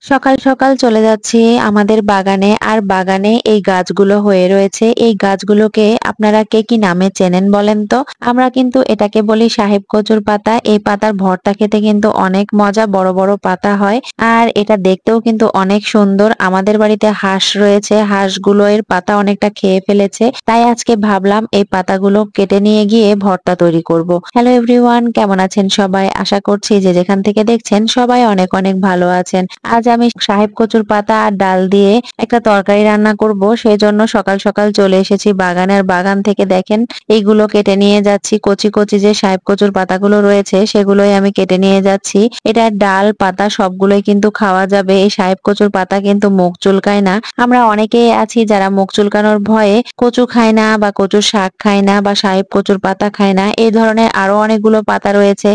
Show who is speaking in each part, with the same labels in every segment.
Speaker 1: সকাল সকাল চলে যাচ্ছি আমাদের বাগানে। আর বাগানে এই গাছগুলো হয়ে রয়েছে। এই গাছগুলোকে আপনারা কে কি নামে চেনেন বলেন তো? আমরা কিন্তু এটাকে বলি সাহেব কচুর পাতা। এই পাতার ভর্তা খেতে কিন্তু অনেক মজা, বড় বড় পাতা হয়। আর এটা দেখতেও কিন্তু অনেক সুন্দর। আমাদের বাড়িতে হাঁস রয়েছে, হাঁসগুলো এর পাতা অনেকটা খেয়ে ফেলেছে। তাই আজকে ভাবলাম এই পাতাগুলো কেটে নিয়ে গিয়ে ভর্তা তৈরি করব। হ্যালো এভরিওয়ান, কেমন আছেন সবাই? আশা করছি যে যেখান থেকে দেখছেন সবাই অনেক অনেক ভালো আছেন। আজ আমি সাহেব কচুর পাতা আর ডাল দিয়ে একটা তরকারি রান্না করব। সেই জন্য সকাল সকাল চলে এসেছি বাগানে। আর বাগান থেকে দেখেন এইগুলো কেটে নিয়ে যাচ্ছি। কচি কচি যে সাহেব কচুর পাতাগুলো রয়েছে সেগুলোই আমি কেটে নিয়ে যাচ্ছি। এটা ডাল পাতা সবগুলোই কিন্তু খাওয়া যাবে। এই সাহেব কচুর পাতা কিন্তু মুখ চুলকায় না। আমরা অনেকেই আছি যারা মুখ চুলকানোর ভয়ে কচু খায় না, বা কচুর শাক খায় না, বা সাহেব কচুর পাতা খায় না। এই ধরনের আরো অনেকগুলো পাতা রয়েছে।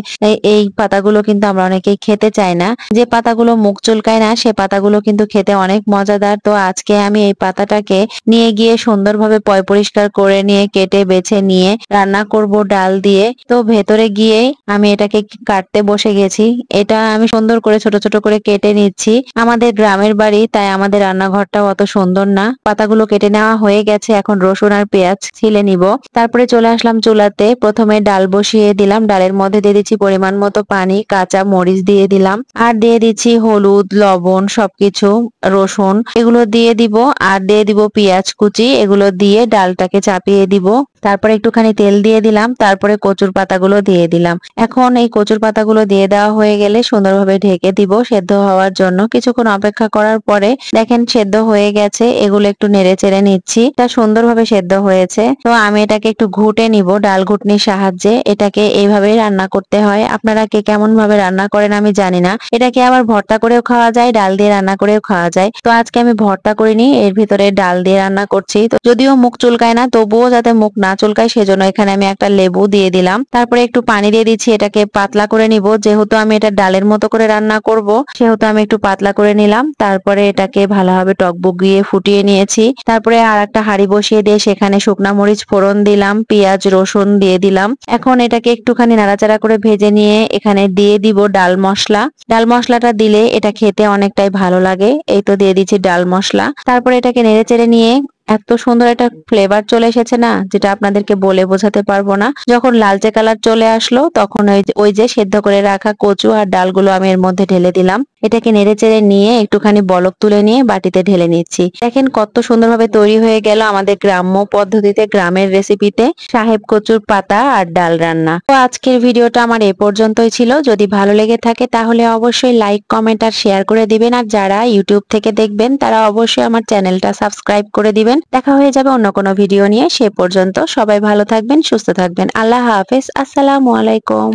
Speaker 1: এই পাতাগুলো কিন্তু আমরা অনেকেই খেতে চাই না। যে পাতাগুলো মুখ চুলকায় না সে পাতাগুলো কিন্তু খেতে অনেক মজাদার। তো আজকে আমি এই পাতাটাকে নিয়ে গিয়ে সুন্দরভাবে পরিষ্কার করে নিয়ে কেটে বেছে নিয়ে রান্না করব ডাল দিয়ে। তো ভেতরে গিয়ে আমি এটাকে কাটতে বসে গেছি। এটা আমি সুন্দর করে ছোট ছোট করে কেটে নিচ্ছি। আমাদের গ্রামের বাড়ি, তাই আমাদের রান্নাঘরটাও অত সুন্দর না। পাতাগুলো কেটে নেওয়া হয়ে গেছে, এখন রসুন আর পেঁয়াজ ছিলে নিব। তারপরে চলে আসলাম চুলাতে। প্রথমে ডাল বসিয়ে দিলাম। ডালের মধ্যে দিয়ে দিচ্ছি পরিমাণ মতো পানি, কাঁচা মরিচ দিয়ে দিলাম, আর দিয়ে দিচ্ছি হলুদ, লবণ, সবকিছু, রসুন এগুলো দিয়ে দিব। আর দিয়ে দিব পেঁয়াজ কুচি। এগুলো দিয়ে ডালটাকে চাপিয়ে দিব। তারপরে একটুখানি তেল দিয়ে দিলাম। তারপরে কচুর পাতাগুলো দিয়ে দিলাম। এখন এই কচুর পাতাগুলো দিয়ে দেওয়া হয়ে গেলে সুন্দরভাবে ঢেকে দিব সেদ্ধ হওয়ার জন্য। কিছুক্ষণ অপেক্ষা করার পরে দেখেন সেদ্ধ হয়ে গেছে। এগুলো একটু নেড়ে চেড়ে নিচ্ছি। এটা সুন্দরভাবে সেদ্ধ হয়েছে। তো আমি এটাকে একটু ঘুটে নিব ডাল ঘুটনির সাহায্যে। এটাকে এইভাবেই রান্না করতে হয়। আপনারা কে কেমন ভাবে রান্না করেন আমি জানি না। এটাকে আবার ভর্তা করেও খাওয়া যায়, ডাল দিয়ে রান্না করেও খাওয়া যায়। তো আজকে আমি ভর্তা করিনি, এর ভিতরে ডাল দিয়ে রান্না করছি। তো যদিও মুখ চুলকায় না, তবুও যাতে মুখ না চুলকায় সেজন্য এখানে আমি একটা লেবু দিয়ে দিলাম। তারপরে একটু পানি দিয়ে দিচ্ছি। এটাকে পাতলা করে নিব। যেহেতু আমি এটা ডালের মতো করে রান্না করব সেহেতু আমি একটু পাতলা করে নিলাম। তারপরে এটাকে ভালোভাবে টকবগিয়ে ফুটিয়ে নিয়েছি। তারপরে আর একটা হাঁড়ি বসিয়ে দিয়ে সেখানে শুকনা মরিচ ফোড়ন দিলাম, পেঁয়াজ রসুন দিয়ে দিলাম। এখন এটাকে একটুখানি নাড়াচাড়া করে ভেজে নিয়ে এখানে দিয়ে দিব ডাল মশলা। ডাল মশলাটা দিলে এটা খেতে অনেকটাই ভালো লাগে। এই তো দিয়ে দিচ্ছি ডাল মশলা। তারপরে এটাকে নেড়ে চেড়ে নিয়ে এত সুন্দর একটা ফ্লেভার চলে এসেছে না, যেটা আপনাদেরকে বলে বোঝাতে পারবো না। যখন লালচে কালার চলে আসলো তখন ওই যে সেদ্ধ করে রাখা কচু আর ডালগুলো আমি এর মধ্যে ঢেলে দিলাম। এটাকে নেড়ে চেড়ে নিয়ে একটুখানি বলক তুলে নিয়ে বাটিতে ঢেলে নিচ্ছি। দেখেন কত সুন্দরভাবে তৈরি হয়ে গেল আমাদের গ্রাম্য পদ্ধতিতে, গ্রামের রেসিপিতে সাহেব কচুর পাতা আর ডাল রান্না। তো আজকের ভিডিওটা আমার এ পর্যন্তই ছিল। যদি ভালো লেগে থাকে তাহলে অবশ্যই লাইক কমেন্ট আর শেয়ার করে দিবেন। আর যারা ইউটিউব থেকে দেখবেন তারা অবশ্যই আমার চ্যানেলটা সাবস্ক্রাইব করে দিবেন। দেখা হয়ে যাবে অন্য কোনো ভিডিও নিয়ে। সে পর্যন্ত সবাই ভালো থাকবেন, সুস্থ থাকবেন। আল্লাহ হাফেজ। আসসালামু আলাইকুম।